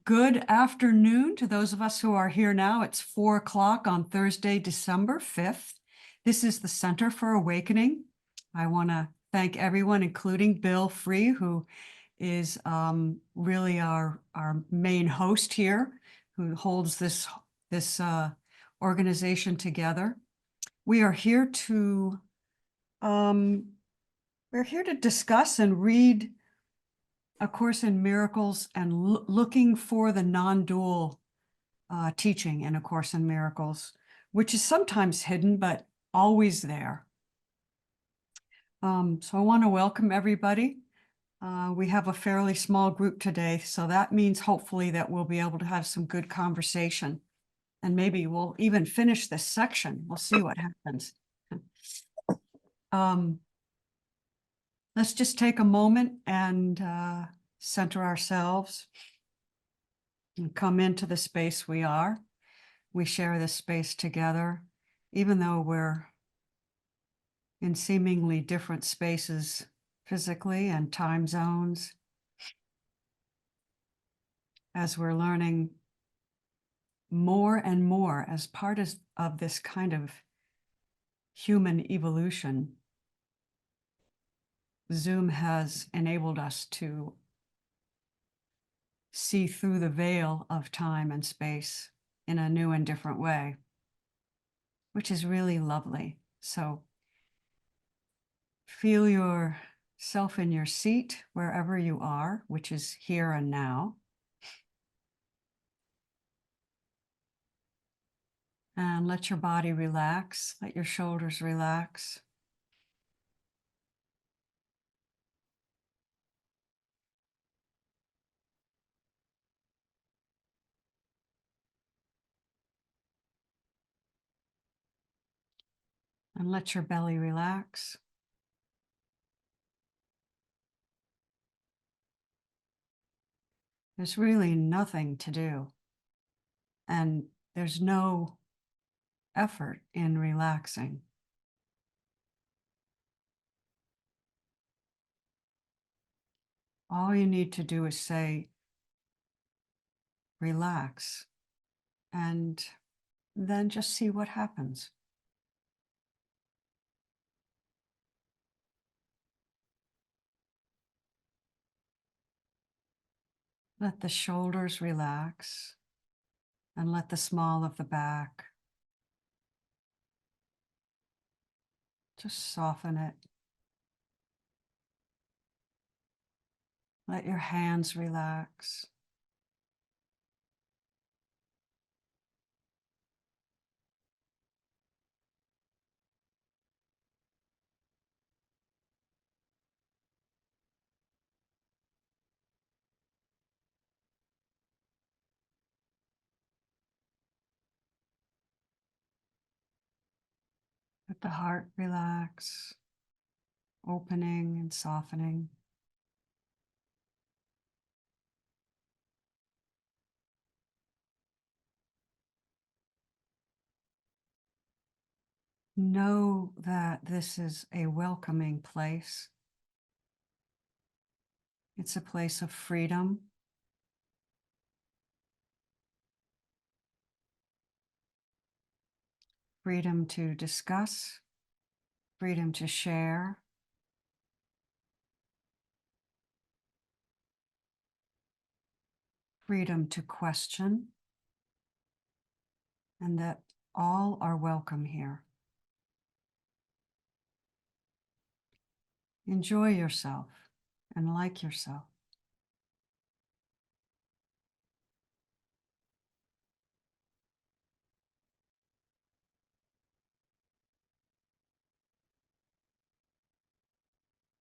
Good afternoon to those of us who are here now. It's 4 o'clock on Thursday, December 5th. This is the Center for Awakening. I want to thank everyone, including Bill Free, who is really our main host here, who holds this organization together. We are here to discuss and read A Course in Miracles and looking for the non-dual teaching in A Course in Miracles, which is sometimes hidden, but always there. So I want to welcome everybody. We have a fairly small group today, so that means hopefully that we'll be able to have some good conversation. And maybe we'll even finish this section. We'll see what happens. Let's just take a moment and center ourselves and come into the space we are. We share this space together, even though we're in seemingly different spaces physically and time zones. As we're learning more and more as part of this kind of human evolution, Zoom has enabled us to see through the veil of time and space in a new and different way, which is really lovely. So feel yourself in your seat wherever you are, which is here and now. And let your body relax, let your shoulders relax. And let your belly relax. There's really nothing to do. And there's no effort in relaxing. All you need to do is say, relax, and then just see what happens. Let the shoulders relax and let the small of the back just soften it. Let your hands relax. Let the heart relax, opening and softening. Know that this is a welcoming place. It's a place of freedom. Freedom to discuss, freedom to share, freedom to question, and that all are welcome here. Enjoy yourself and like yourself.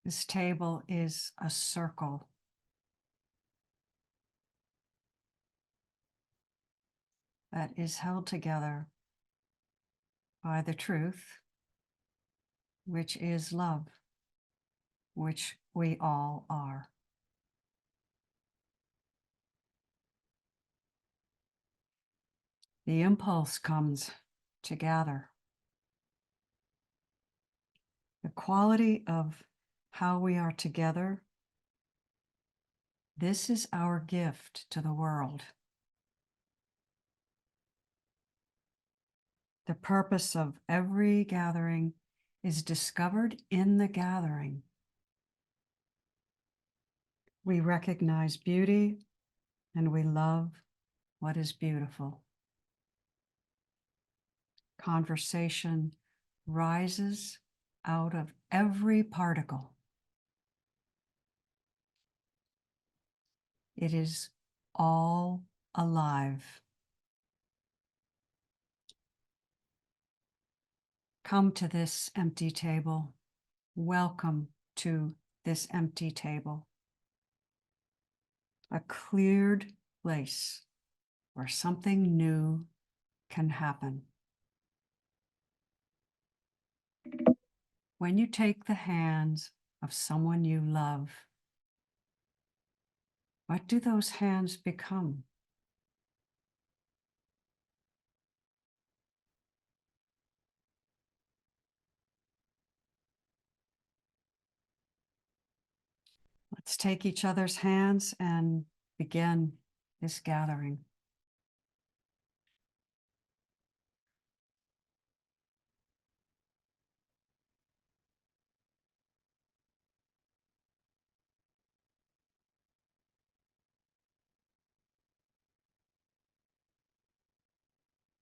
This table is a circle. That is held together by the truth, which is love, which we all are. The impulse comes to gather. The quality of how we are together, this is our gift to the world. The purpose of every gathering is discovered in the gathering. We recognize beauty and we love what is beautiful. Conversation rises out of every particle. It is all alive. Come to this empty table. Welcome to this empty table. A cleared place where something new can happen. When you take the hands of someone you love, what do those hands become? Let's take each other's hands and begin this gathering.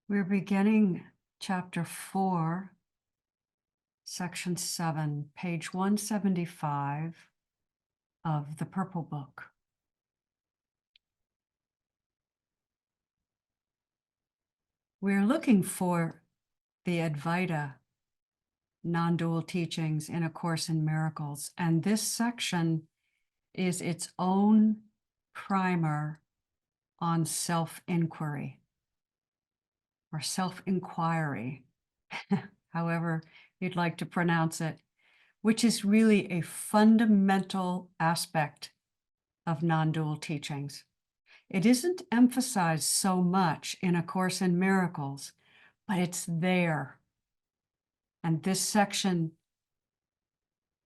We're beginning chapter 4, section 7, page 175 of the Purple Book. We're looking for the Advaita non-dual teachings in A Course in Miracles, and this section is its own primer on self-inquiry or self-inquiry, however you'd like to pronounce it, which is really a fundamental aspect of non-dual teachings. It isn't emphasized so much in A Course in Miracles, but it's there. And this section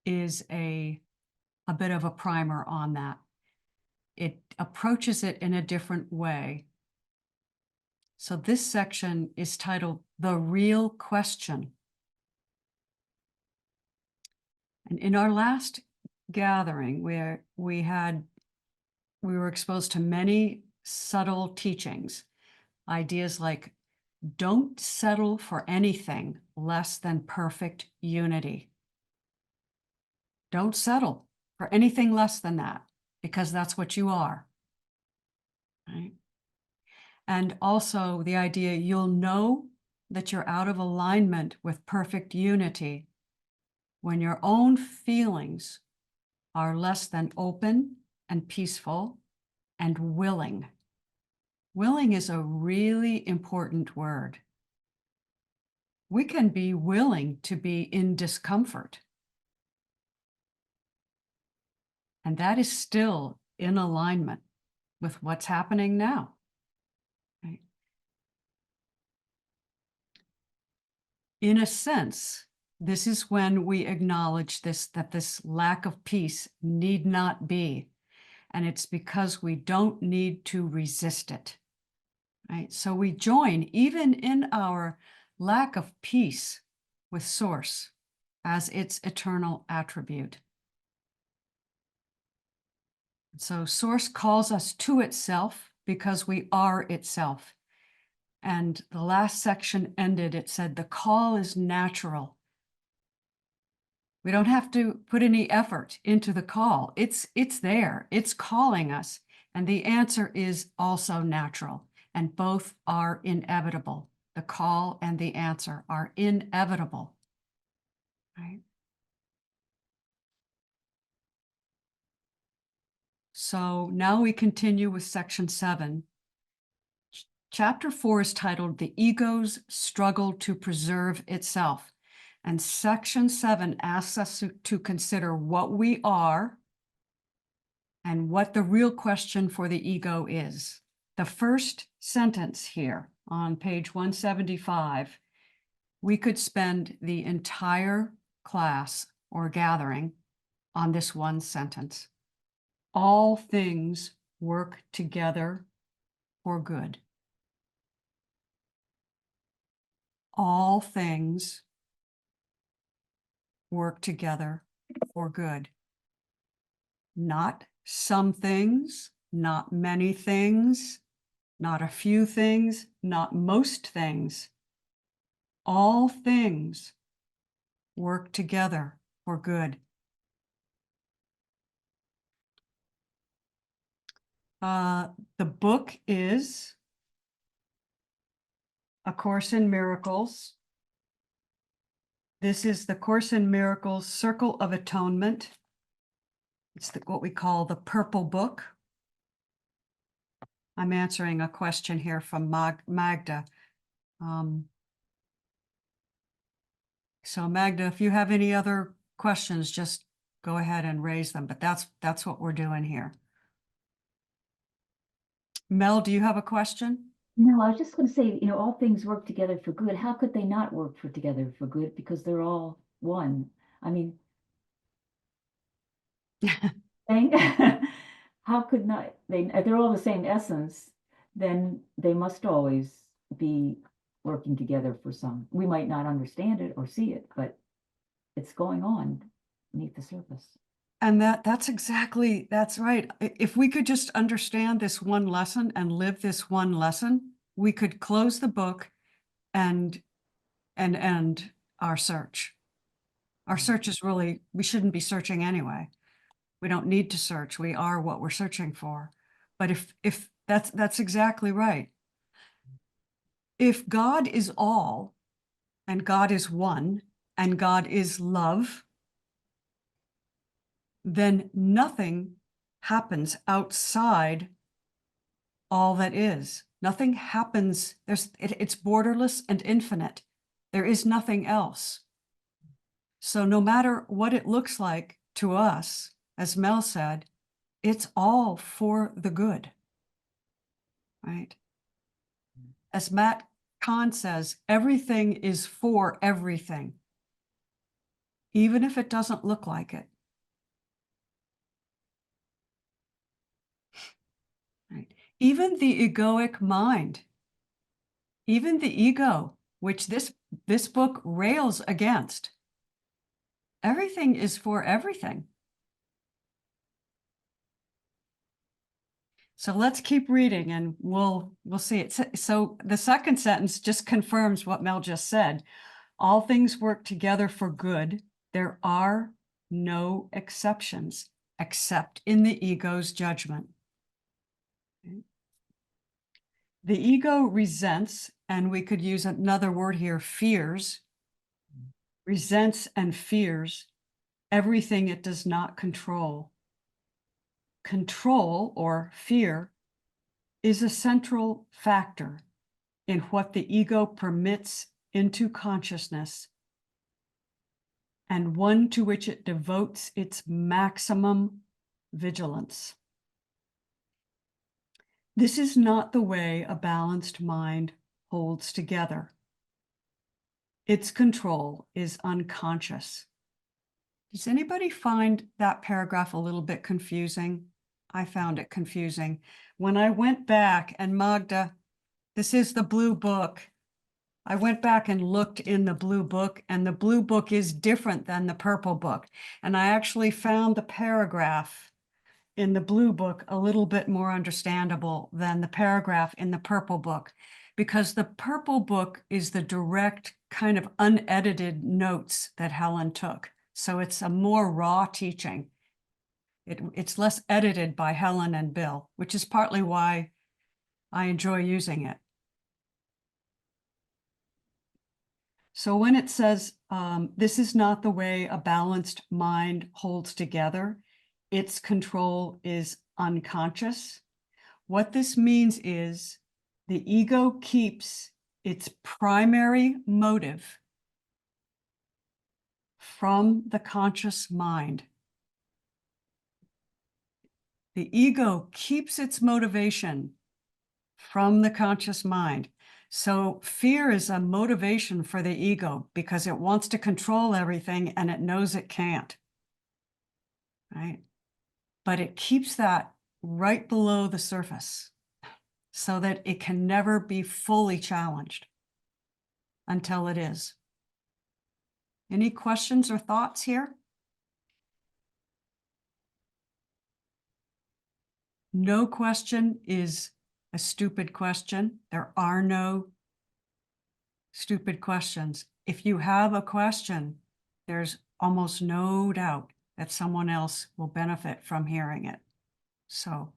is a bit of a primer on that. It approaches it in a different way. So this section is titled The Real Question. And in our last gathering, where we were exposed to many subtle teachings, ideas like don't settle for anything less than perfect unity. Don't settle for anything less than that, because that's what you are. Right? And also the idea you'll know that you're out of alignment with perfect unity when your own feelings are less than open and peaceful and willing. Willing is a really important word. We can be willing to be in discomfort. And that is still in alignment with what's happening now. Right? In a sense, this is when we acknowledge that this lack of peace need not be. And it's because we don't need to resist it. Right? So we join even in our lack of peace with Source as its eternal attribute. So Source calls us to itself because we are itself. And the last section ended, it said, the call is natural. We don't have to put any effort into the call. It's there, it's calling us. And the answer is also natural. And both are inevitable. The call and the answer are inevitable. Right? So now we continue with section 7. Chapter 4 is titled The Ego's Struggle to Preserve Itself. And section 7 asks us to consider what we are and what the real question for the ego is. The first sentence here on page 175, we could spend the entire class or gathering on this one sentence. All things work together for good. all things work together for good. Not some things, not many things, not a few things, not most things. All things work together for good. The book is A Course in Miracles. This is the Course in Miracles Circle of Atonement. It's what we call the purple book. I'm answering a question here from Magda. So Magda, if you have any other questions, just go ahead and raise them, but that's what we're doing here. Mel, do you have a question? No, I was just going to say, all things work together for good. How could they not work together for good? Because they're all one. I mean, how could not if they're all the same essence, then they must always be working together for some. We might not understand it or see it, but it's going on beneath the surface. And that's right. If we could just understand this one lesson and live this one lesson, we could close the book and end our search. Our search is really, we shouldn't be searching anyway. We don't need to search. We are what we're searching for. But if that's exactly right. If God is all, and God is one, and God is love, then nothing happens outside all that is. Nothing happens. It's borderless and infinite. There is nothing else. So no matter what it looks like to us, as Mel said, it's all for the good, right? As Matt Kahn says, everything is for everything, even if it doesn't look like it. Right? Even the egoic mind, even the ego, which this book rails against, everything is for everything. So let's keep reading and we'll see it. So the second sentence just confirms what Mel just said. All things work together for good. There are no exceptions except in the ego's judgment. The ego resents, and we could use another word here, fears, resents and fears everything it does not control. Control, or fear, is a central factor in what the ego permits into consciousness, and one to which it devotes its maximum vigilance. This is not the way a balanced mind holds together. Its control is unconscious. Does anybody find that paragraph a little bit confusing? I found it confusing. When I went back, and Magda, this is the blue book. I went back and looked in the blue book, and the blue book is different than the purple book. And I actually found the paragraph in the blue book a little bit more understandable than the paragraph in the purple book, because the purple book is the direct kind of unedited notes that Helen took. So it's a more raw teaching. It's less edited by Helen and Bill, which is partly why I enjoy using it. So when it says, this is not the way a balanced mind holds together, its control is unconscious. What this means is the ego keeps its primary motive from the conscious mind. The ego keeps its motivation from the conscious mind. So fear is a motivation for the ego because it wants to control everything and it knows it can't, right? But it keeps that right below the surface so that it can never be fully challenged. until it is. Any questions or thoughts here? No question is a stupid question. There are no stupid questions. If you have a question, there's almost no doubt that someone else will benefit from hearing it. So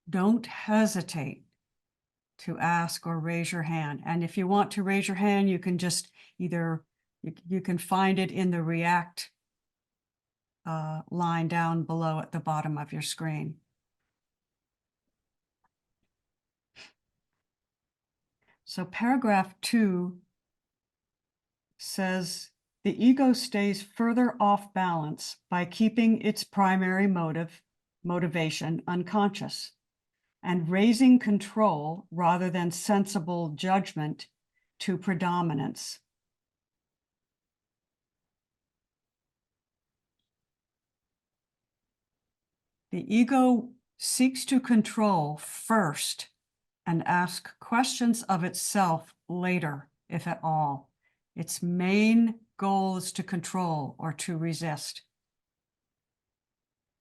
don't hesitate to ask or raise your hand. And if you want to raise your hand, you can just either, you can find it in the React line down below at the bottom of your screen. So paragraph 2 says, the ego stays further off balance by keeping its primary motivation unconscious and raising control rather than sensible judgment to predominance. The ego seeks to control first and ask questions of itself later, if at all. Its main goal is to control or to resist.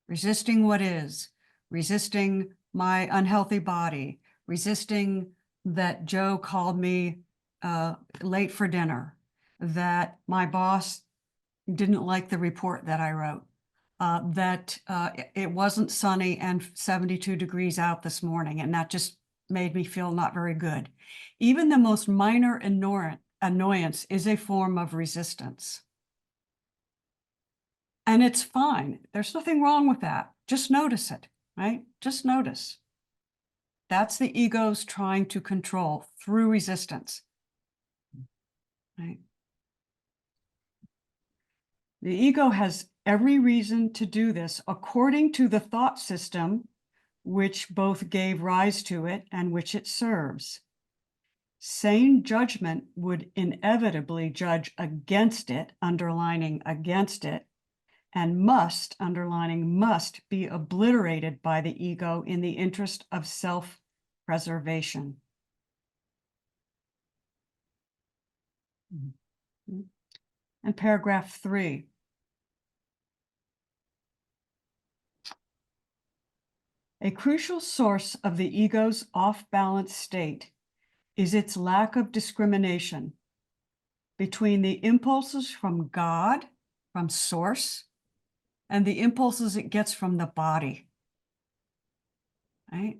Resisting what is, resisting my unhealthy body, resisting that Joe called me late for dinner, that my boss didn't like the report that I wrote, that it wasn't sunny and 72 degrees out this morning, and that just made me feel not very good. Even the most minor annoyance is a form of resistance. And it's fine. There's nothing wrong with that. Just notice it, right? Just notice. That's the ego's trying to control through resistance, right? The ego has every reason to do this according to the thought system which both gave rise to it and which it serves. Sane judgment would inevitably judge against it, underlining against it, and must, underlining must, be obliterated by the ego in the interest of self-preservation. And paragraph 3. A crucial source of the ego's off-balance state is its lack of discrimination between the impulses from God, from source, and the impulses it gets from the body, right?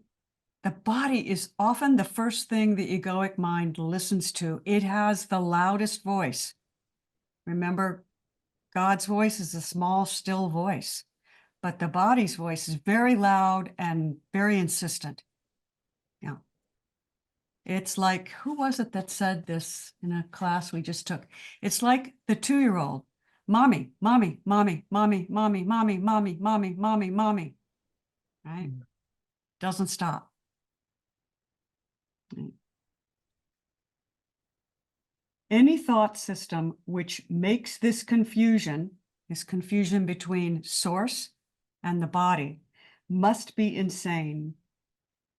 The body is often the first thing the egoic mind listens to. It has the loudest voice. Remember, God's voice is a small, still voice, but the body's voice is very loud and very insistent. Yeah. It's like, who was it that said this in a class we just took? It's like the 2-year-old, mommy, mommy, mommy, mommy, mommy, mommy, mommy, mommy, mommy, mommy, right? Doesn't stop. Right? Any thought system which makes this confusion between source and the body, must be insane.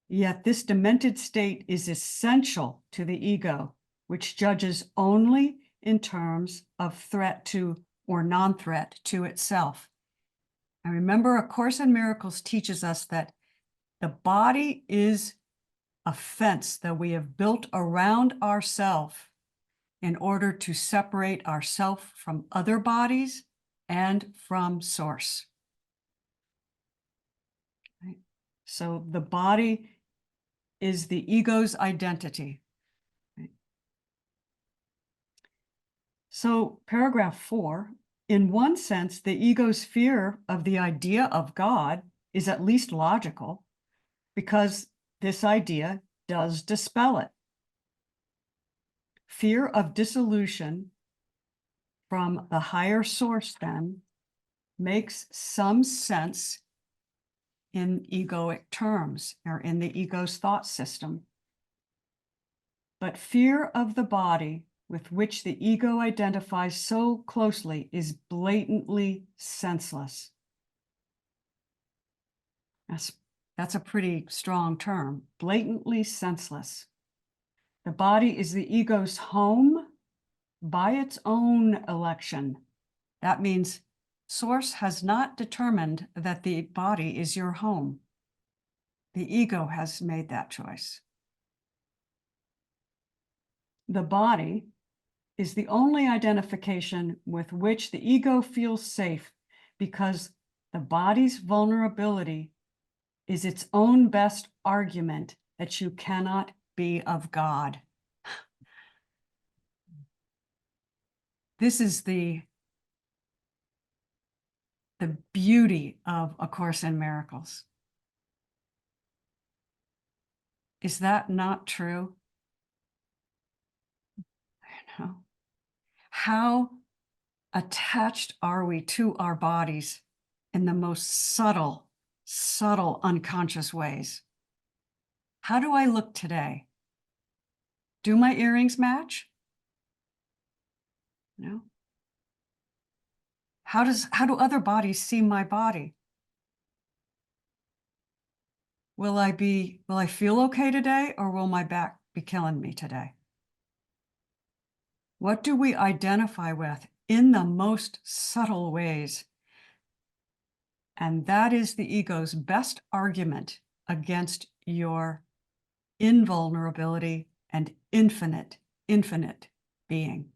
Yet this demented state is essential to the ego, which judges only in terms of threat to or non-threat to itself. And remember, A Course in Miracles teaches us that the body is a fence that we have built around ourselves in order to separate ourselves from other bodies and from source. Right? So the body is the ego's identity. Right? So paragraph 4, in one sense, the ego's fear of the idea of God is at least logical, because this idea does dispel it. Fear of dissolution from the higher source then makes some sense in egoic terms, or in the ego's thought system. But fear of the body with which the ego identifies so closely is blatantly senseless. That's a pretty strong term, blatantly senseless. The body is the ego's home by its own election. That means Source has not determined that the body is your home. The ego has made that choice. The body is the only identification with which the ego feels safe because the body's vulnerability is its own best argument that you cannot be of God. This is the beauty of A Course in Miracles. Is that not true? I know. How attached are we to our bodies in the most subtle, unconscious ways? How do I look today? Do my earrings match? No. How do other bodies see my body? Will I feel okay today, or will my back be killing me today? What do we identify with in the most subtle ways? And that is the ego's best argument against your invulnerability and infinite being.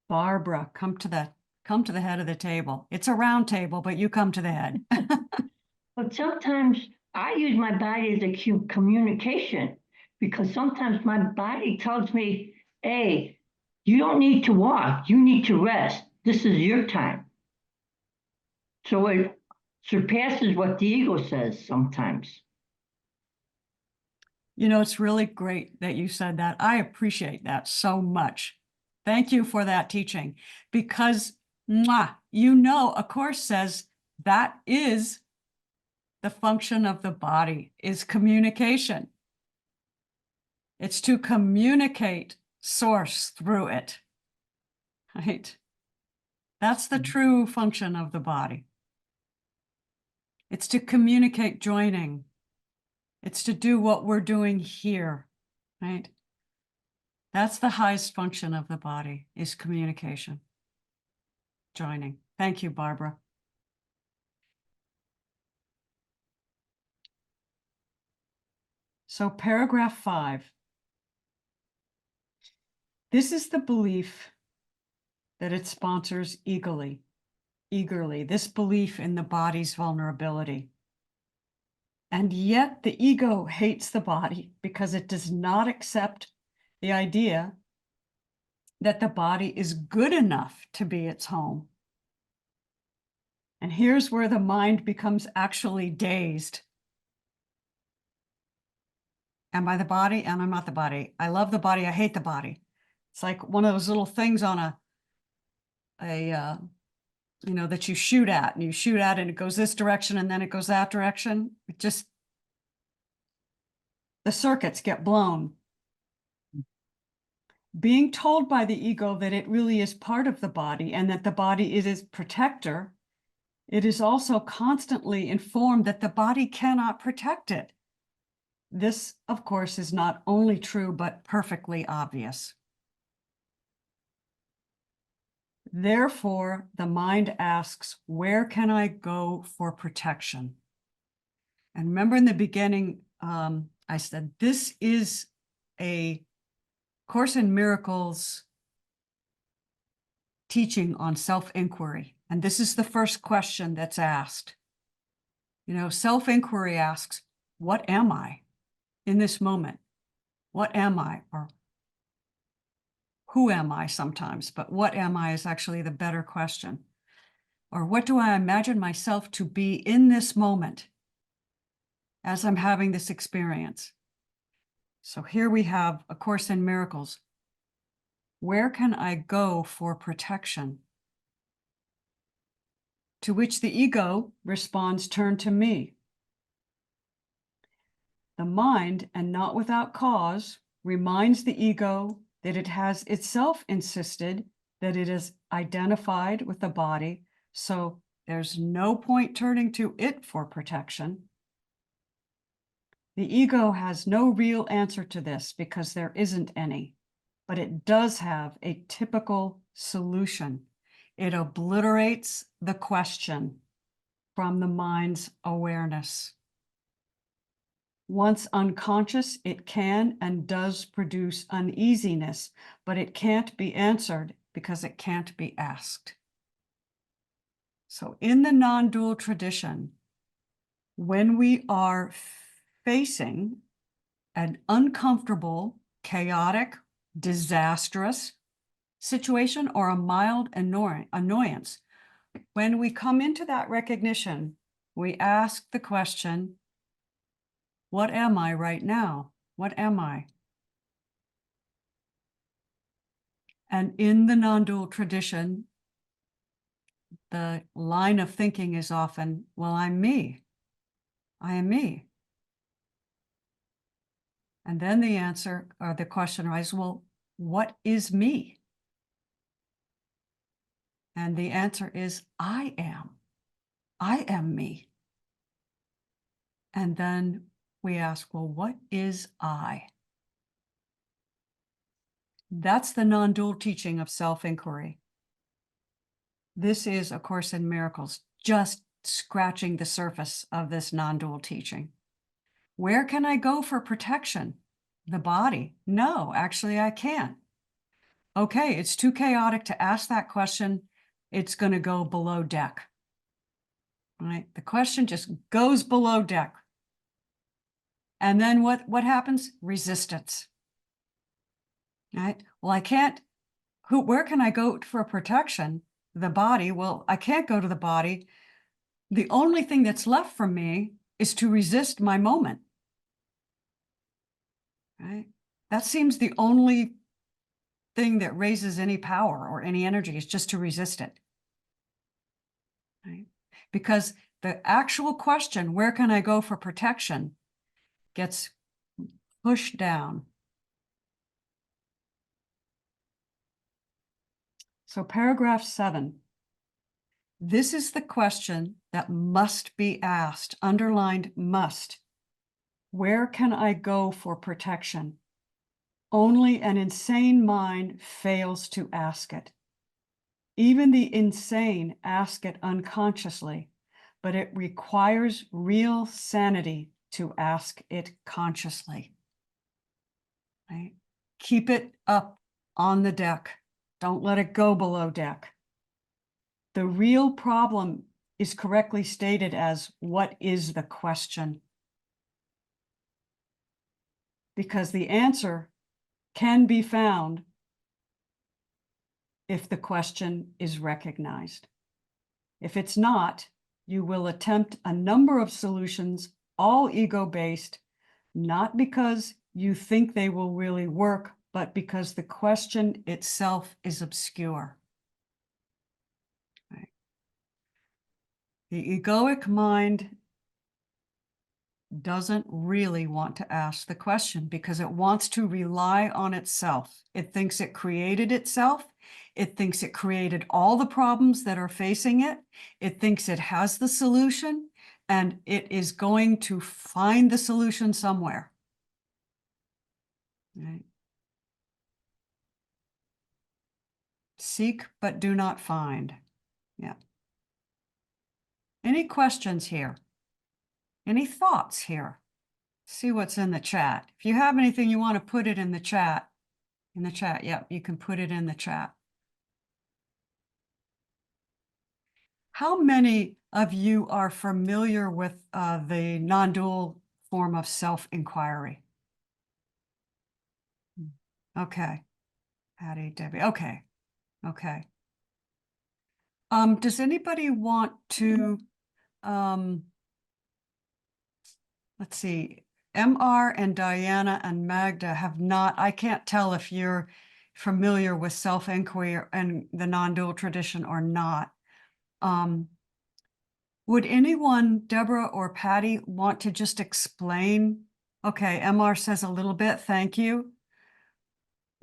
Barbara, come to the head of the table. It's a round table, but you come to the head. But sometimes I use my body as a communication, because sometimes my body tells me, hey, you don't need to walk, you need to rest. This is your time. So it surpasses what the ego says sometimes. You know, it's really great that you said that. I appreciate that so much. Thank you for that teaching, because you know, A Course says that is the function of the body, is communication. It's to communicate Source through it, right? That's the true function of the body. It's to communicate joining. It's to do what we're doing here, right? That's the highest function of the body, is communication, joining. Thank you, Barbara. So paragraph 5. This is the belief that it sponsors eagerly, this belief in the body's vulnerability. And yet the ego hates the body because it does not accept the idea that the body is good enough to be its home. And here's where the mind becomes actually dazed. Am I the body? And I'm not the body. I love the body. I hate the body. It's like one of those little things on that you shoot at, and you shoot at and it goes this direction and then it goes that direction. It just, the circuits get blown. Being told by the ego that it really is part of the body and that the body is its protector, it is also constantly informed that the body cannot protect it. This, of course, is not only true, but perfectly obvious. Therefore, the mind asks, where can I go for protection? And remember in the beginning, I said, this is a Course in Miracles teaching on self-inquiry. And this is the first question that's asked. You know, self-inquiry asks, what am I in this moment? What am I? Or who am I sometimes? But what am I is actually the better question. Or what do I imagine myself to be in this moment as I'm having this experience? So here we have A Course in Miracles. Where can I go for protection? To which the ego responds, turn to me. The mind, and not without cause, reminds the ego that it has itself insisted that it is identified with the body, so there's no point turning to it for protection. The ego has no real answer to this because there isn't any, but it does have a typical solution. It obliterates the question from the mind's awareness. Once unconscious, it can and does produce uneasiness, but it can't be answered because it can't be asked. So in the non-dual tradition, when we are facing an uncomfortable, chaotic, disastrous situation or a mild annoyance, when we come into that recognition, we ask the question, what am I right now? What am I? And in the non-dual tradition, the line of thinking is often, well, I'm me. I am me. And then the answer or the question arises, well, what is me? And the answer is, I am. I am me. And then we ask, well, what is I? That's the non-dual teaching of self-inquiry. This is A Course in Miracles, just scratching the surface of this non-dual teaching. Where can I go for protection? The body? No, actually I can't. Okay, it's too chaotic to ask that question. It's going to go below deck. Right? The question just goes below deck. And then what happens? Resistance. Right? Well, I can't, where can I go for protection? The body. Well, I can't go to the body. The only thing that's left for me is to resist my moment. Right? That seems the only thing that raises any power or any energy is just to resist it. Right? Because the actual question, where can I go for protection, gets pushed down. So paragraph 7. This is the question that must be asked, underlined must. Where can I go for protection? Only an insane mind fails to ask it. Even the insane ask it unconsciously, but it requires real sanity to ask it consciously. Right? Keep it up on the deck. Don't let it go below deck. The real problem is correctly stated as, what is the question? Because the answer can be found if the question is recognized. If it's not, you will attempt a number of solutions, all ego-based, not because you think they will really work, but because the question itself is obscure. Right? The egoic mind doesn't really want to ask the question because it wants to rely on itself. It thinks it created itself. It thinks it created all the problems that are facing it. It thinks it has the solution, and it is going to find the solution somewhere. Right? Seek but do not find. Yeah. Any questions here? Any thoughts here? See what's in the chat. If you have anything you want to put it in the chat. Yep, you can put it in the chat. How many of you are familiar with the non-dual form of self-inquiry? Okay. Patty, Debbie. Okay. Okay. Does anybody want to, let's see, MR and Diana and Magda have not, I can't tell if you're familiar with self-inquiry and the non-dual tradition or not. Would anyone, Deborah or Patty, want to just explain? Okay, MR says a little bit, thank you.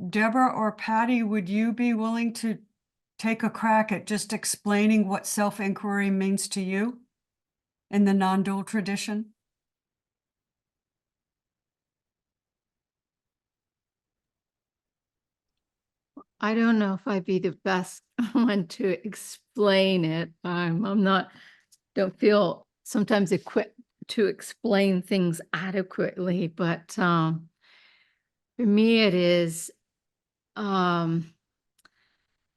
Deborah or Patty, would you be willing to take a crack at just explaining what self-inquiry means to you in the non-dual tradition? I don't know if I'd be the best one to explain it. I'm not, don't feel sometimes equipped to explain things adequately, but for me it is, I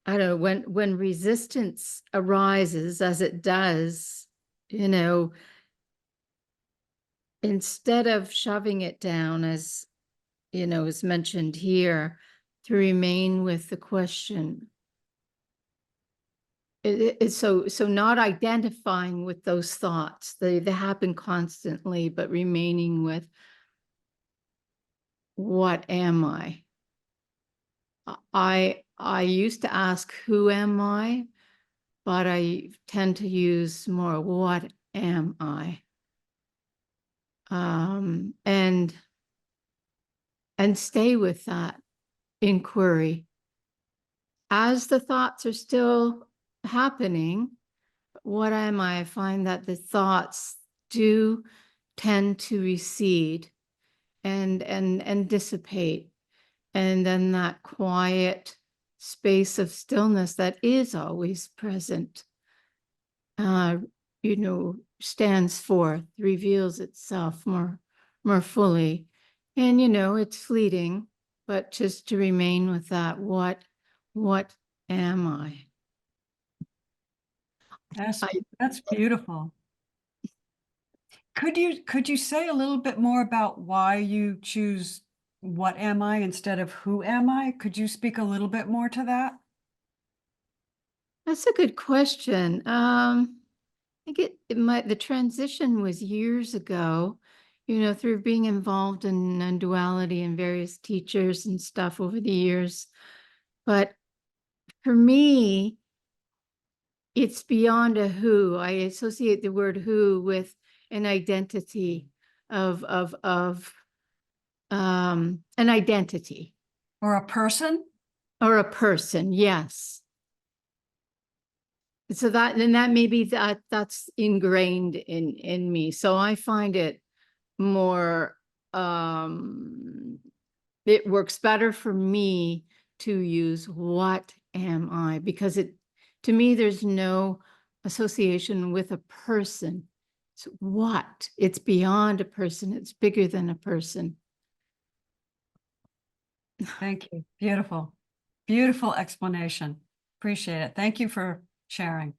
don't know, when resistance arises, as it does, you know, instead of shoving it down, as you know, is mentioned here, to remain with the question. It's so not identifying with those thoughts. They happen constantly, but remaining with, what am I? I used to ask, who am I? But I tend to use more, what am I? And stay with that inquiry. As the thoughts are still happening, what am I? I find that the thoughts do tend to recede and dissipate. And then that quiet space of stillness that is always present, you know, stands forth, reveals itself more fully. And, you know, it's fleeting, but just to remain with that, what am I? That's beautiful. Could you say a little bit more about why you choose what am I instead of who am I? Could you speak a little bit more to that? That's a good question. I think the transition was years ago, you know, through being involved in non-duality and various teachers and stuff over the years. But for me, it's beyond a who. I associate the word who with an identity of an identity Or a person? or a person. Yes. So that, then that maybe that's ingrained in me. So I find it more, it works better for me to use what am I, because to me, there's no association with a person. It's what, it's beyond a person. It's bigger than a person. Thank you. Beautiful. Beautiful explanation. Appreciate it. Thank you for sharing.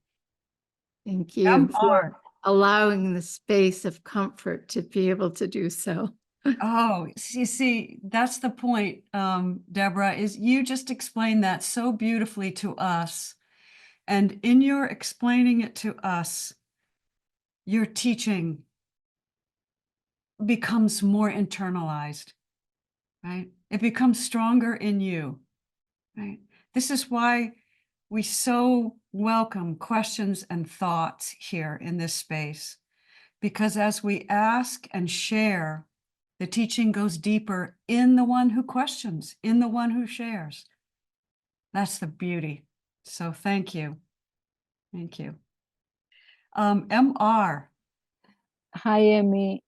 Thank you for MR. allowing the space of comfort to be able to do so. Oh, you see, that's the point, Deborah, is you just explained that so beautifully to us. And in your explaining it to us, your teaching becomes more internalized, right? It becomes stronger in you, right? This is why we so welcome questions and thoughts here in this space, because as we ask and share, the teaching goes deeper in the one who questions, in the one who shares. That's the beauty. So thank you. Thank you. MR. Hi, Amy.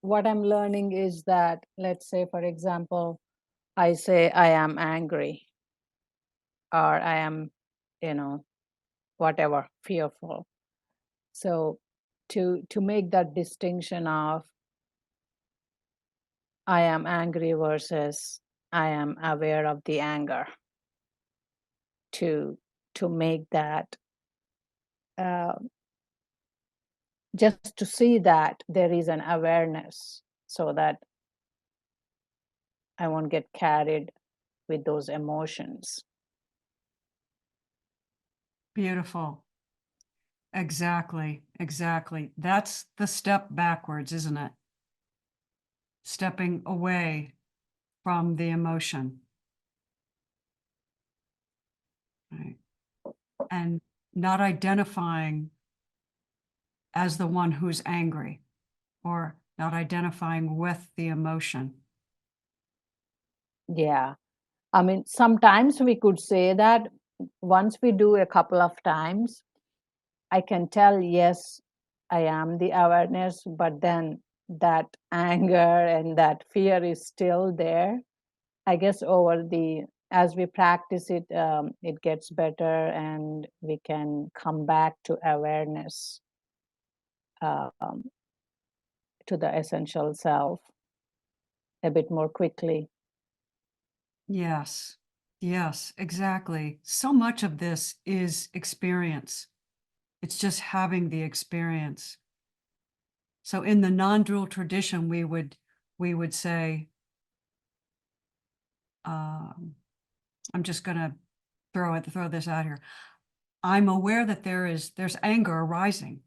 What I'm learning is that, let's say, for example, I say I am angry, or I am, you know, whatever, fearful. So to make that distinction of I am angry versus I am aware of the anger, to make that, just to see that there is an awareness, so that I won't get carried with those emotions. Beautiful. Exactly. Exactly. That's the step backwards, isn't it? Stepping away from the emotion. Right. And not identifying as the one who's angry, or not identifying with the emotion. Yeah. I mean, sometimes we could say that once we do a couple of times, I can tell, yes, I am the awareness, but then that anger and that fear is still there. I guess over the as we practice it, it gets better, and we can come back to awareness, um, to the essential self a bit more quickly. Yes. Yes, exactly. So much of this is experience. It's just having the experience. So in the non-dual tradition, we would say, I'm just gonna throw this out here. I'm aware that there's anger arising.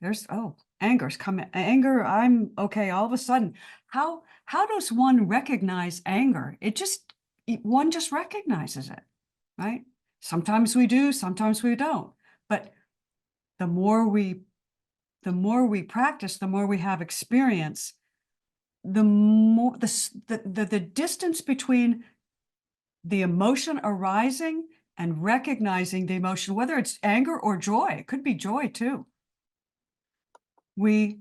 Anger's coming. Anger. I'm okay. All of a sudden, how does one recognize anger? One just recognizes it, right? Sometimes we do, sometimes we don't. But the more we practice, the more we have experience, the more the distance between the emotion arising and recognizing the emotion, whether it's anger or joy, it could be joy too. We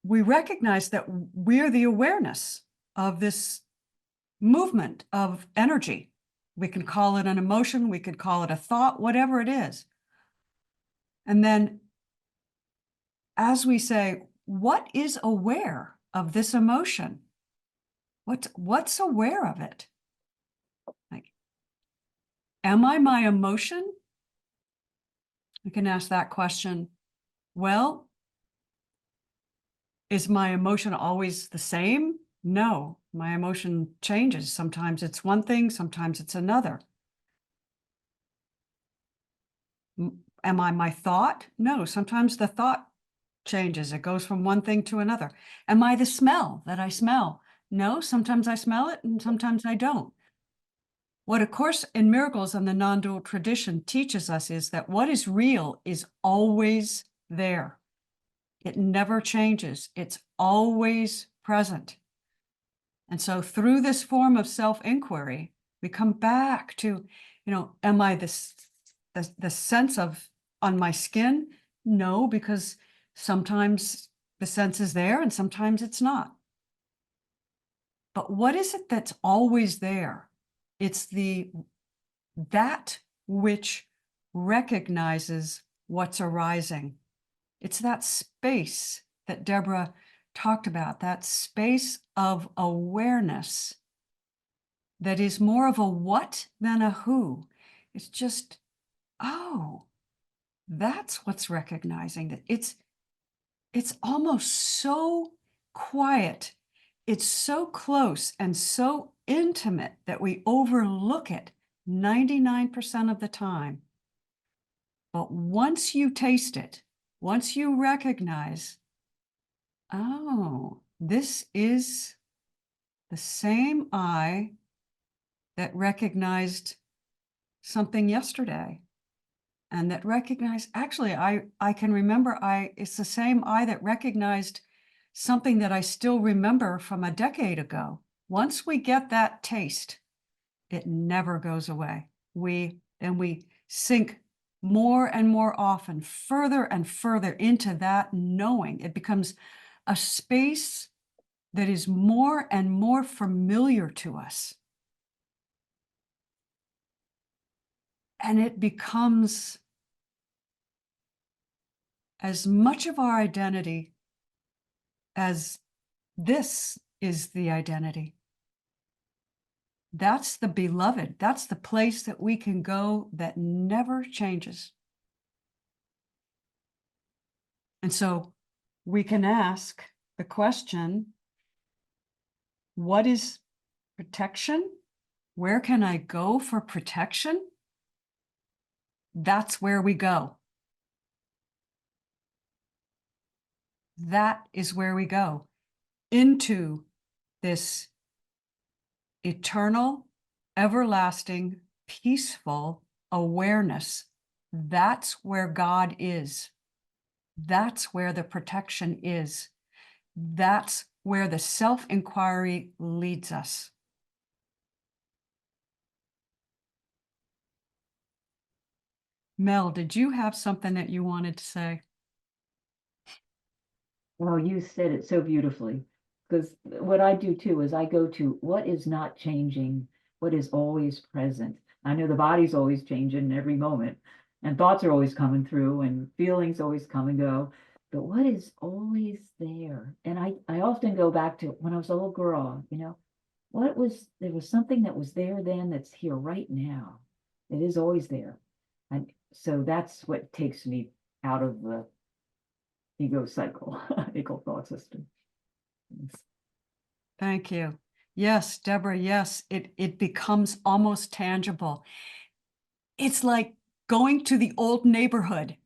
recognize that we're the awareness of this movement of energy. We can call it an emotion, we could call it a thought, whatever it is. And then as we say, what is aware of this emotion? What's aware of it? Like, am I my emotion? We can ask that question. Well, is my emotion always the same? No, my emotion changes. Sometimes it's one thing, sometimes it's another. Am I my thought? No, sometimes the thought changes. It goes from one thing to another. Am I the smell that I smell? No, sometimes I smell it and sometimes I don't. What A Course in Miracles and the non-dual tradition teaches us is that what is real is always there. It never changes. It's always present. And so through this form of self-inquiry, we come back to, am I the sense of on my skin? No, because sometimes the sense is there and sometimes it's not. But what is it that's always there? It's that which recognizes what's arising. It's that space that Deborah talked about, that space of awareness that is more of a what than a who. It's just, oh, that's what's recognizing that it's almost so quiet. It's so close and so intimate that we overlook it 99% of the time. But once you taste it, once you recognize, oh, this is the same I that recognized something yesterday and that recognized, actually, I can remember it's the same I that recognized something that I still remember from a decade ago. Once we get that taste, it never goes away. We sink more and more often, further and further into that knowing. It becomes a space that is more and more familiar to us. And it becomes as much of our identity as this is the identity. That's the beloved. That's the place that we can go that never changes. And so we can ask the question, what is protection? Where can I go for protection? That's where we go. That is where we go, into this eternal, everlasting, peaceful awareness. That's where God is. That's where the protection is. That's where the self-inquiry leads us. Mel, did you have something that you wanted to say? Well, you said it so beautifully, because what I do too is I go to what is not changing, what is always present. I know the body's always changing every moment, and thoughts are always coming through, and feelings always come and go. But what is always there? And I often go back to when I was a little girl, there was something that was there then that's here right now. It is always there. And so that's what takes me out of the ego cycle, ego thought system. Thank you. Yes, Deborah, yes, it becomes almost tangible. It's like going to the old neighborhood,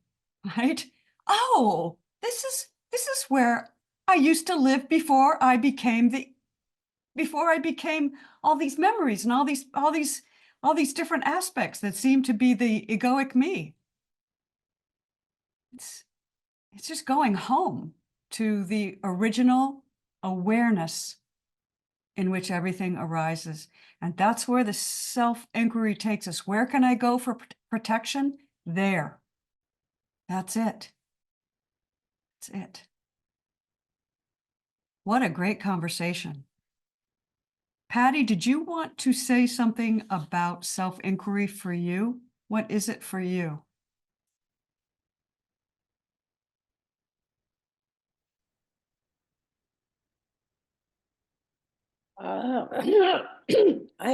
right? Oh, this is where I used to live before I became all these memories and all these different aspects that seem to be the egoic me. It's just going home to the original awareness in which everything arises. And that's where the self-inquiry takes us. Where can I go for protection? There. That's it. That's it. What a great conversation. Patty, did you want to say something about self-inquiry for you? What is it for you?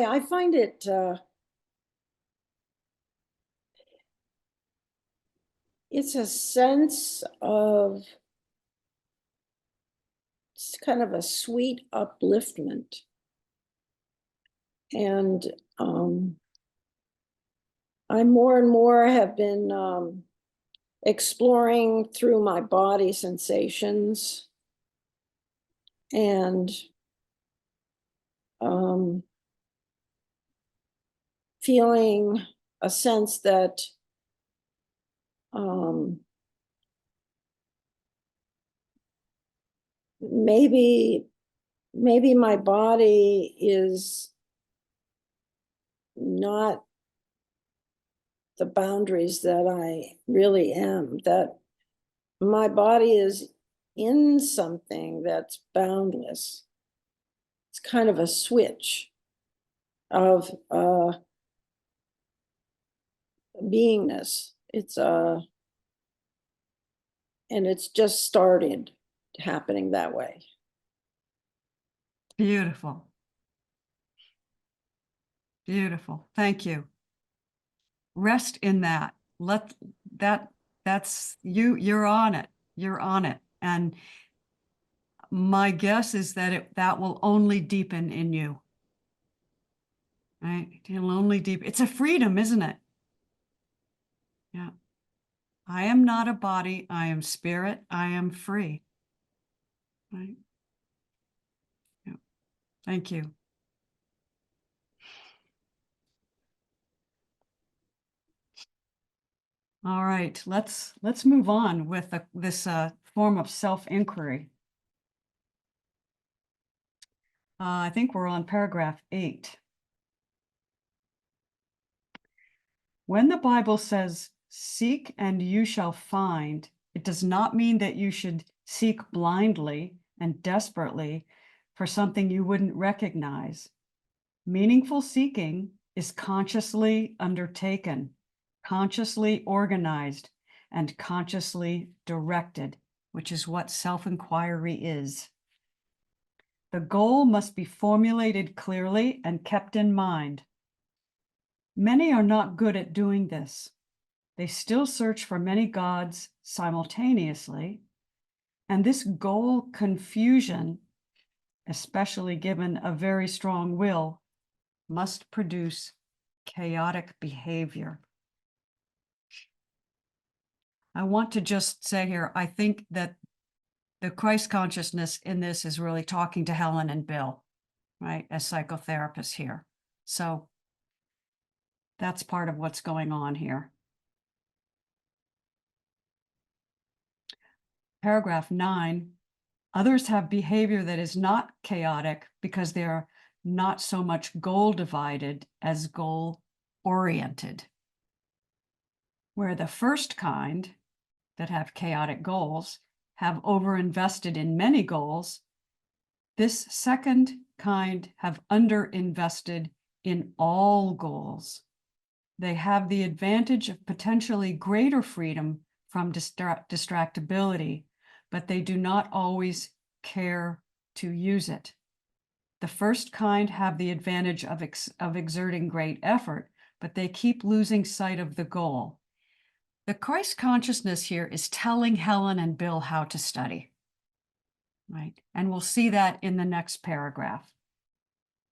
I find it it's a sense of, it's kind of a sweet upliftment. And I more and more have been exploring through my body sensations and feeling a sense that maybe my body is not the boundaries that I really am, that my body is in something that's boundless. It's kind of a switch of beingness. And it's just started happening that way. Beautiful. Beautiful. Thank you. Rest in that. That's you're on it. You're on it. And my guess is that that will only deepen in you. Right? It'll only deepen. It's a freedom, isn't it? Yeah. I am not a body. I am spirit. I am free. Right? Yeah. Thank you. All right, let's move on with this form of self-inquiry. I think we're on paragraph 8. When the Bible says, "Seek and you shall find," it does not mean that you should seek blindly and desperately for something you wouldn't recognize. Meaningful seeking is consciously undertaken, consciously organized, and consciously directed, which is what self-inquiry is. The goal must be formulated clearly and kept in mind. Many are not good at doing this. They still search for many gods simultaneously, and this goal confusion, especially given a very strong will, must produce chaotic behavior. I want to just say here, I think that the Christ consciousness in this is really talking to Helen and Bill, right, as psychotherapists here. So that's part of what's going on here. Paragraph 9, others have behavior that is not chaotic because they are not so much goal divided as goal oriented. Where the first kind that have chaotic goals have overinvested in many goals, this second kind have underinvested in all goals. They have the advantage of potentially greater freedom from distractibility, but they do not always care to use it. The first kind have the advantage of exerting great effort, but they keep losing sight of the goal. The Christ consciousness here is telling Helen and Bill how to study, right? And we'll see that in the next paragraph.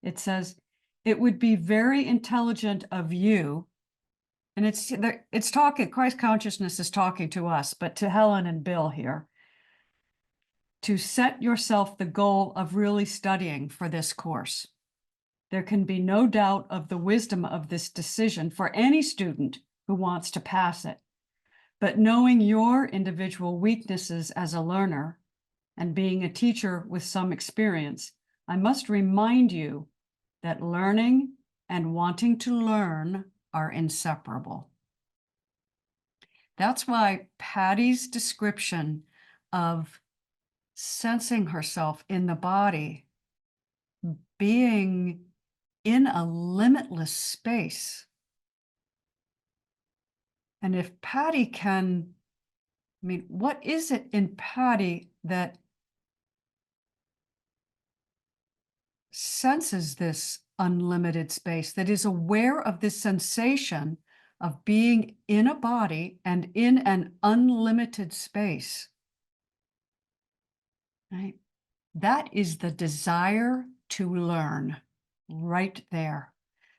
It says, it would be very intelligent of you, and it's talking, Christ consciousness is talking to us, but to Helen and Bill here, to set yourself the goal of really studying for this course. There can be no doubt of the wisdom of this decision for any student who wants to pass it. But knowing your individual weaknesses as a learner and being a teacher with some experience, I must remind you that learning and wanting to learn are inseparable. That's why Patty's description of sensing herself in the body, being in a limitless space. And if Patty can, I mean, what is it in Patty that senses this unlimited space, that is aware of this sensation of being in a body and in an unlimited space, right? That is the desire to learn right there.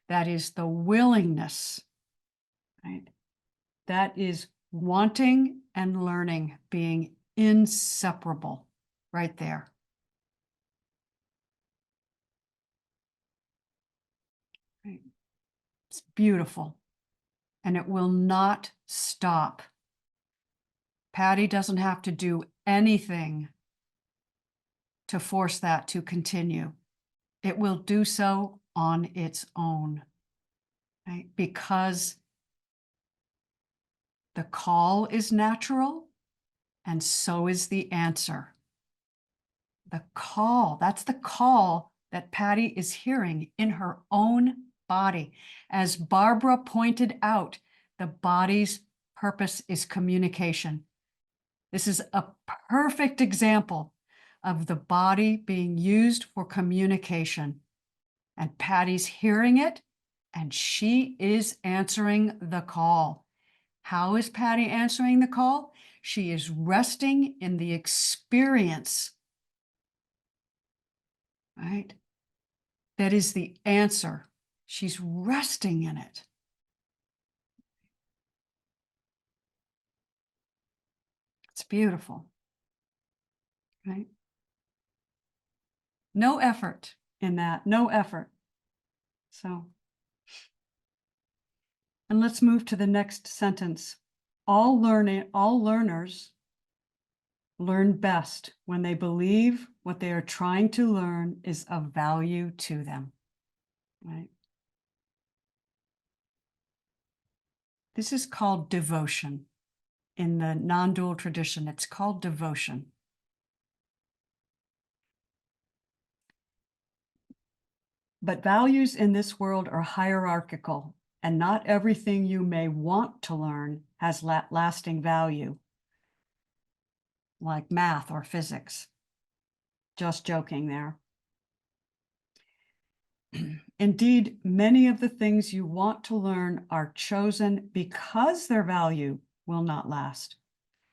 That is the willingness, right? That is wanting and learning being inseparable right there. Right? It's beautiful, and it will not stop. Patty doesn't have to do anything to force that to continue. It will do so on its own, right? Because the call is natural, and so is the answer. The call, that's the call that Patty is hearing in her own body. As Barbara pointed out, the body's purpose is communication. This is a perfect example of the body being used for communication. And Patty's hearing it, and she is answering the call. How is Patty answering the call? She is resting in the experience, right? That is the answer. She's resting in it. It's beautiful, right? No effort in that, no effort. So, and let's move to the next sentence. All learners learn best when they believe what they are trying to learn is of value to them, right? This is called devotion. In the non-dual tradition, it's called devotion. But values in this world are hierarchical, and not everything you may want to learn has lasting value, like math or physics. Just joking there. Indeed, many of the things you want to learn are chosen because their value will not last.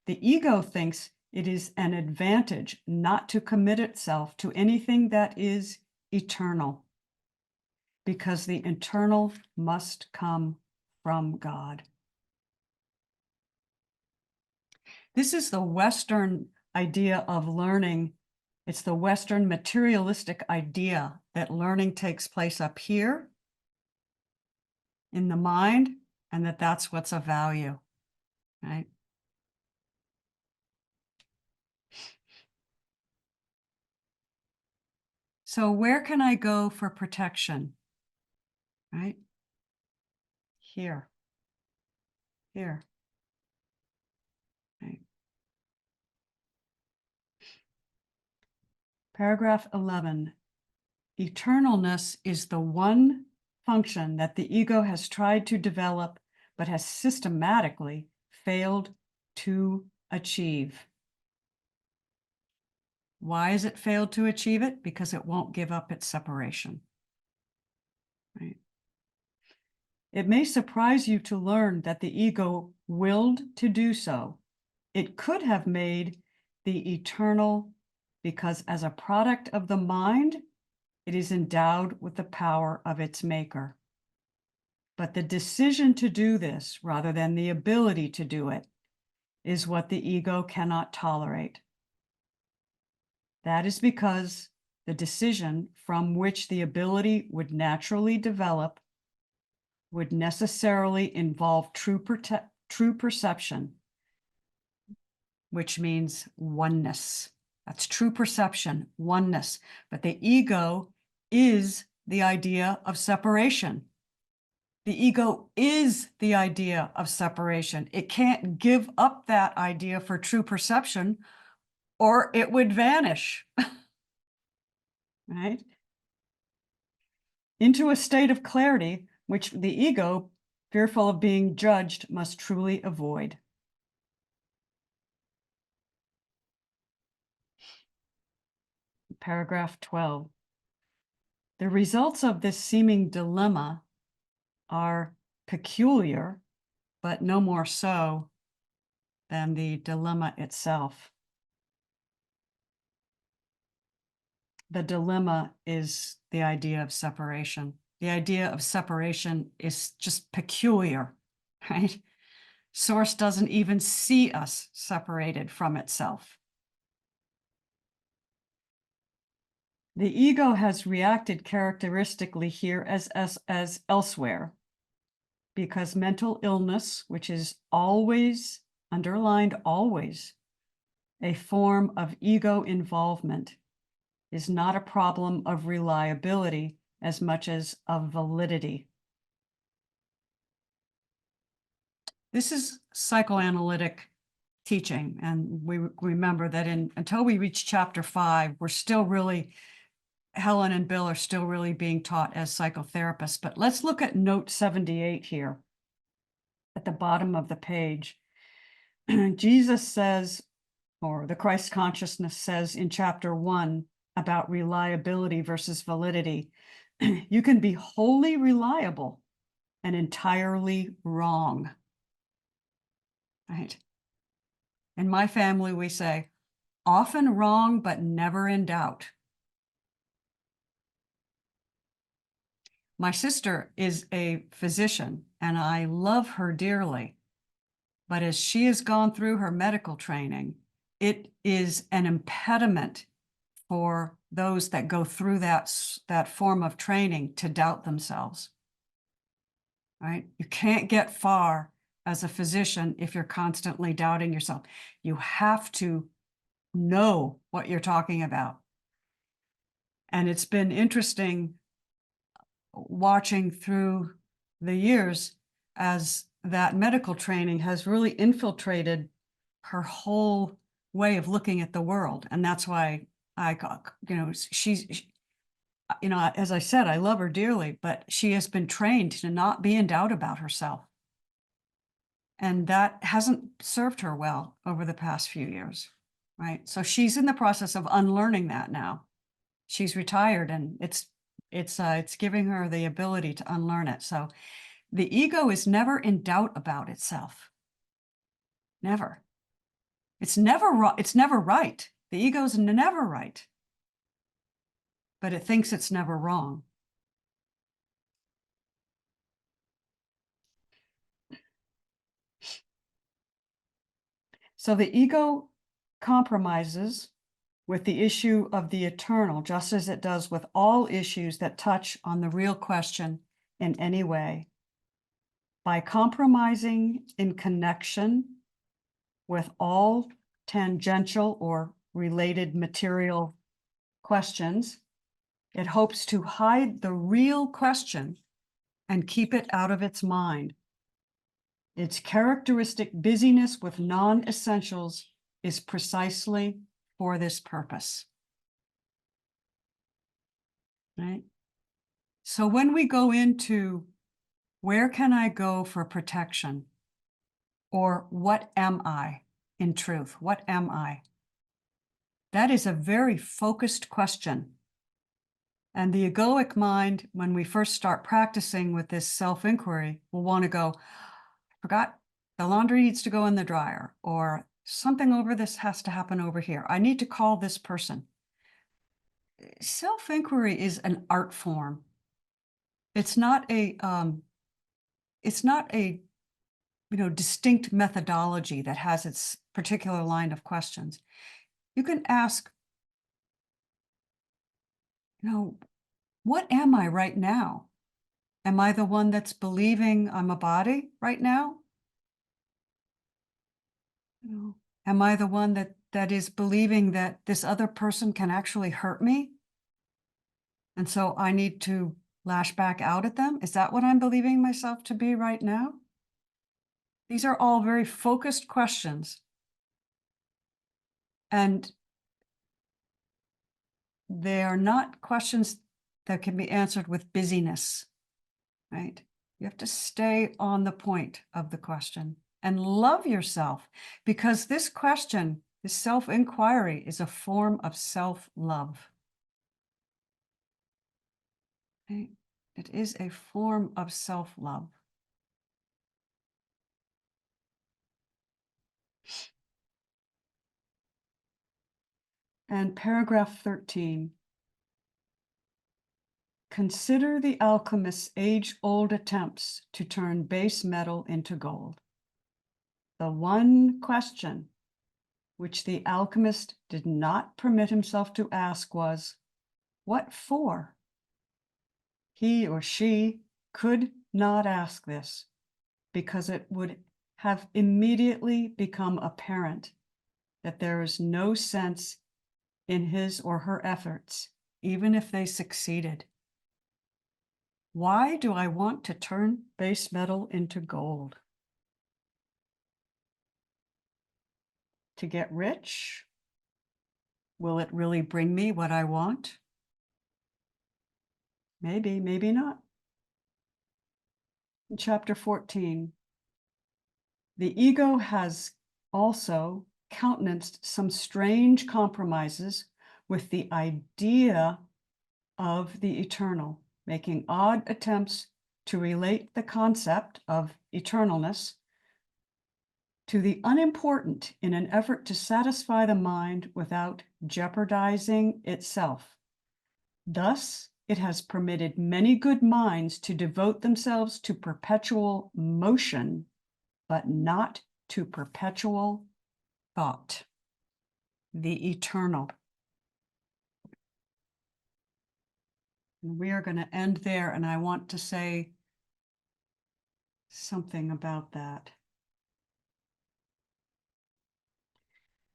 The ego thinks it is an advantage not to commit itself to anything that is eternal, because the eternal must come from God. This is the Western idea of learning. It's the Western materialistic idea that learning takes place up here in the mind, and that's what's of value, right? So where can I go for protection, right? Here, here, right? Paragraph 11. Eternalness is the one function that the ego has tried to develop but has systematically failed to achieve. Why has it failed to achieve it? Because it won't give up its separation. Right? It may surprise you to learn that the ego willed to do so. It could have made the eternal, because as a product of the mind, it is endowed with the power of its maker. But the decision to do this, rather than the ability to do it, is what the ego cannot tolerate. That is because the decision from which the ability would naturally develop would necessarily involve true perception, which means oneness. That's true perception, oneness. But the ego is the idea of separation. The ego is the idea of separation. It can't give up that idea for true perception, or it would vanish. Right? Into a state of clarity, which the ego, fearful of being judged, must truly avoid. Paragraph 12. The results of this seeming dilemma are peculiar, but no more so than the dilemma itself. The dilemma is the idea of separation. The idea of separation is just peculiar, right? Source doesn't even see us separated from itself. The ego has reacted characteristically here as elsewhere, because mental illness, which is always, underlined always, a form of ego involvement, is not a problem of reliability as much as of validity. This is psychoanalytic teaching, and we remember that until we reach chapter 5, we're still really, Helen and Bill are still really being taught as psychotherapists. But let's look at note 78 here at the bottom of the page. Jesus says, or the Christ consciousness says in chapter 1 about reliability versus validity, you can be wholly reliable and entirely wrong. Right? In my family, we say, often wrong, but never in doubt. My sister is a physician, and I love her dearly. But as she has gone through her medical training, it is an impediment for those that go through that form of training to doubt themselves. Right? You can't get far as a physician if you're constantly doubting yourself. You have to know what you're talking about. And it's been interesting watching through the years as that medical training has really infiltrated her whole way of looking at the world. And that's why she's, as I said, I love her dearly, but she has been trained to not be in doubt about herself. And that hasn't served her well over the past few years, right? So she's in the process of unlearning that now. She's retired, and it's giving her the ability to unlearn it. So the ego is never in doubt about itself. Never. It's never right. The ego is never right. But it thinks it's never wrong. So the ego compromises with the issue of the eternal, just as it does with all issues that touch on the real question in any way. By compromising in connection with all tangential or related material questions, it hopes to hide the real question and keep it out of its mind. Its characteristic busyness with non-essentials is precisely for this purpose. Right? So when we go into where can I go for protection? Or what am I in truth? What am I? That is a very focused question. And the egoic mind, when we first start practicing with this self-inquiry, will want to go, forgot the laundry needs to go in the dryer, or something over this has to happen over here. I need to call this person. Self-inquiry is an art form. It's not a distinct methodology that has its particular line of questions. You can ask, what am I right now? Am I the one that's believing I'm a body right now? Am I the one that is believing that this other person can actually hurt me? And so I need to lash back out at them? Is that what I'm believing myself to be right now? These are all very focused questions. And they are not questions that can be answered with busyness, right? You have to stay on the point of the question and love yourself, because this question, this self-inquiry, is a form of self-love. Right? It is a form of self-love. And paragraph 13. Consider the alchemist's age-old attempts to turn base metal into gold. The one question which the alchemist did not permit himself to ask was, what for? He or she could not ask this because it would have immediately become apparent that there is no sense in his or her efforts, even if they succeeded. Why do I want to turn base metal into gold? To get rich? Will it really bring me what I want? Maybe, maybe not. In chapter 14, the ego has also countenanced some strange compromises with the idea of the eternal, making odd attempts to relate the concept of eternalness to the unimportant in an effort to satisfy the mind without jeopardizing itself. Thus, it has permitted many good minds to devote themselves to perpetual motion, but not to perpetual thought. The eternal. And we are going to end there, and I want to say something about that.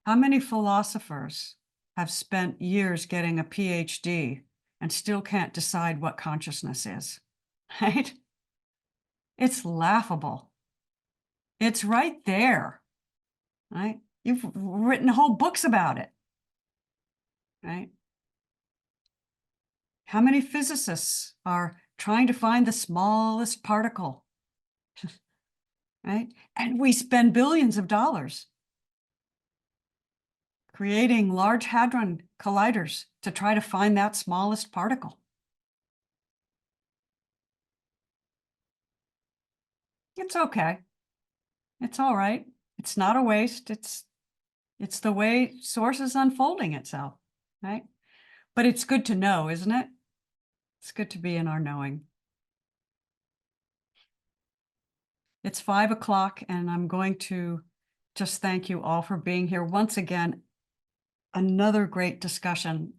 How many philosophers have spent years getting a PhD and still can't decide what consciousness is, right? It's laughable. It's right there, right? You've written whole books about it, right? How many physicists are trying to find the smallest particle, right? And we spend billions of dollars creating Large Hadron Colliders to try to find that smallest particle. It's okay. It's all right. It's not a waste. It's the way source is unfolding itself, right? But it's good to know, isn't it? It's good to be in our knowing. It's 5 o'clock, and I'm going to just thank you all for being here. Once again, another great discussion.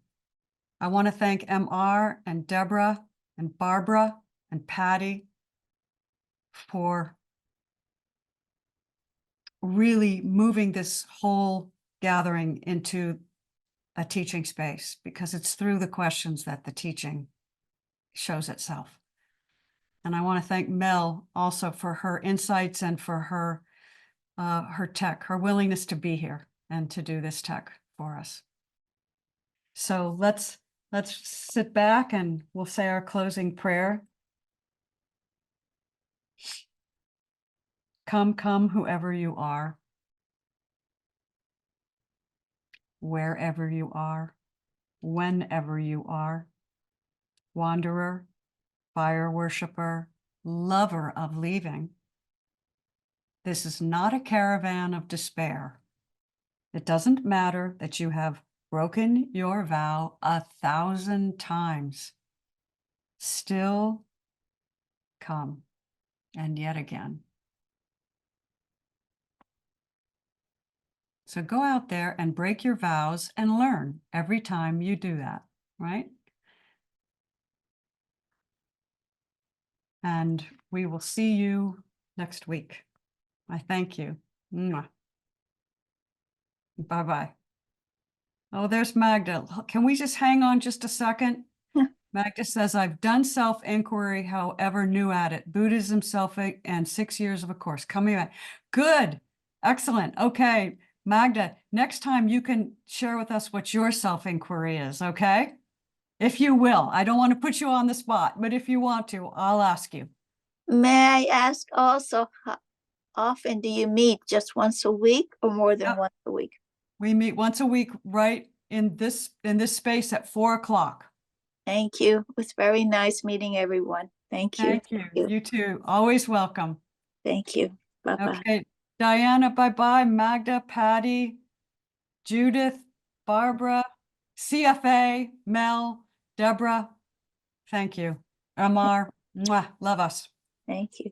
I want to thank MR and Deborah and Barbara and Patty for really moving this whole gathering into a teaching space, because it's through the questions that the teaching shows itself. And I want to thank Mel also for her insights and for her tech, her willingness to be here and to do this tech for us. So let's let's sit back and we'll say our closing prayer. Come, come, whoever you are, wherever you are, whenever you are, wanderer, fire worshiper, lover of leaving. This is not a caravan of despair. It doesn't matter that you have broken your vow 1,000 times. Still come, and yet again. So go out there and break your vows and learn every time you do that, right? And we will see you next week. I thank you. Mwah. Bye-bye. Oh, there's Magda. Can we just hang on just a second? Yeah. Magda says, I've done self-inquiry, however, new at it. Buddhism, and 6 years of a course. Coming back. Good. Excellent. Okay. Magda, next time you can share with us what your self-inquiry is, okay? If you will. I don't want to put you on the spot, but if you want to, I'll ask you. May I ask also, how often do you meet? Just once a week or more than Yep. once a week? We meet once a week right in this space at 4 o'clock. Thank you. It was very nice meeting everyone. Thank you. Thank you. You too. Always welcome. Thank you. Bye-bye. Okay. Diana, bye-bye. Magda, Patty, Judith, Barbara, CFA, Mel, Deborah. Thank you. Amar, mwah, love us. Thank you.